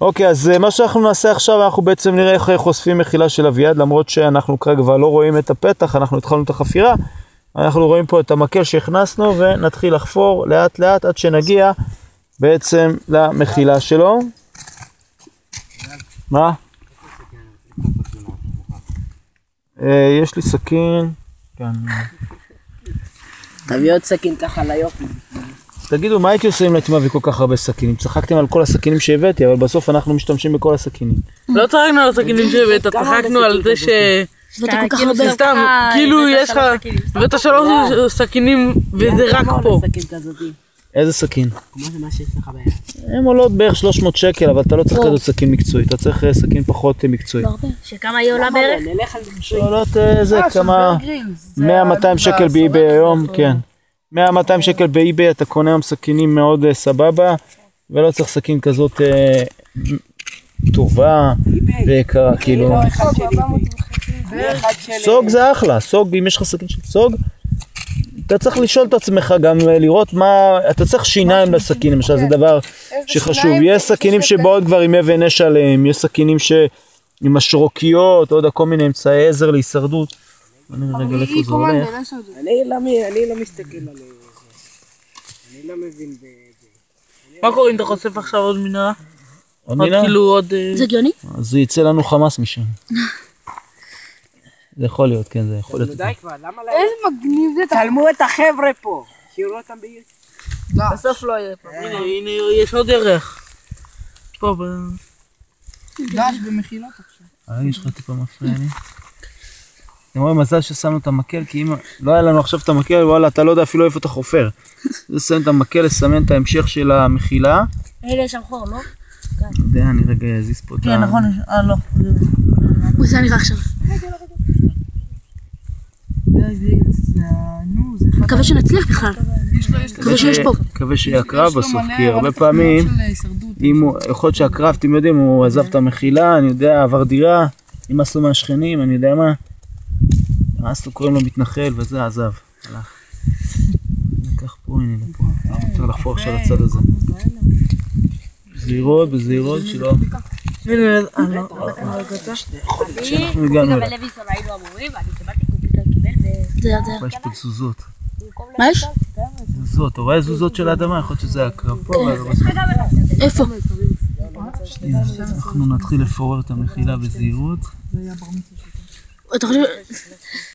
אוקיי, אז מה שאנחנו נעשה עכשיו, אנחנו בעצם נראה איך חושפים מחילה של אביעד, למרות שאנחנו כרגע כבר לא רואים את הפתח, אנחנו התחלנו את החפירה, אנחנו רואים פה את המקל שהכנסנו, ונתחיל לחפור לאט לאט עד שנגיע בעצם למחילה שלו. מה? יש לי סכין. תביא עוד סכין ככה ליופי. תגידו, מה הייתי עושה אם הייתי מביא כל כך הרבה סכינים? צחקתם על כל הסכינים שהבאתי, אבל בסוף אנחנו משתמשים בכל הסכינים. לא צחקנו על הסכינים שהבאת, צחקנו על זה ש... סתם, כאילו יש לך... הבאת 3 סכינים וזה רק פה. איזה סכין? כמו זה מה שיש לך ביד. הם עולות בערך 300 שקל, אבל אתה לא צריך כזאת סכין מקצועי, אתה צריך סכין פחות מקצועי. שכמה היא עולה בערך? נלך על מקצועי. עולות זה כמה... 100-200 שקל באיבי היום, כן. 100-200 שקל באיבי, אתה קונה היום סכינים מאוד סבבה, ולא צריך סכין כזאת טובה ויקרה, כאילו. סוג זה אחלה, סוג, אם יש לך סכין של סוג, אתה צריך לשאול את עצמך גם לראות מה, אתה צריך שיניים לסכין, למשל זה דבר שחשוב. יש סכינים שבאות כבר עם אבן אש עליהם, יש סכינים עם השרוקיות, עוד כל מיני אמצעי עזר להישרדות. אני רגע איפה זה הולך. אני לא מסתכל על זה. אני לא מבין בזה. מה קורה אם אתה חושף עכשיו עוד מנהרה? עוד מנהרה? כאילו עוד... זה הגיוני? אז יצא לנו חמאס משם. זה יכול להיות, כן, זה יכול להיות. די כבר, למה להם? איזה מגניב זה. צלמו את החבר'ה פה. שיראו אותם ביוטיוב. בסוף לא יהיה פה. הנה, יש עוד ירח. פה ב... דש במחילות עכשיו. יש לך טיפה מפריע לי. אתם רואים, מזל ששמנו את המקל, כי אם לא היה לנו עכשיו את המקל, וואלה, אתה לא יודע אפילו איפה אתה חופר. זה לסיים את המקל, לסמן את ההמשך של המחילה. אלה שם חור, לא? אני יודע, אני רגע אזיז פה את ה... כן, נכון, לא. הוא עושה נראה עכשיו. מקווה שנצליח בכלל. מקווה שיש פה. מקווה שיהיה קרב בסוף, כי הרבה פעמים, יכול להיות שהקרב, אתם יודעים, הוא עזב את המחילה, אני יודע, עבר דירה, אם עשו מהשכנים, אני יודע מה. אז קוראים לו מתנחל, וזה עזב, הלך. ניקח פה, הנה לפה. אני צריך לחפור עכשיו לצד הזה. בזהירות, שלא... שאנחנו הגענו אליו. יש פה תזוזות. מה יש? תזוזות, אתה רואה זוזות של האדמה? יכול להיות שזה הקרב פה. איפה? אנחנו נתחיל לפורר את המחילה בזהירות. אתה חושב...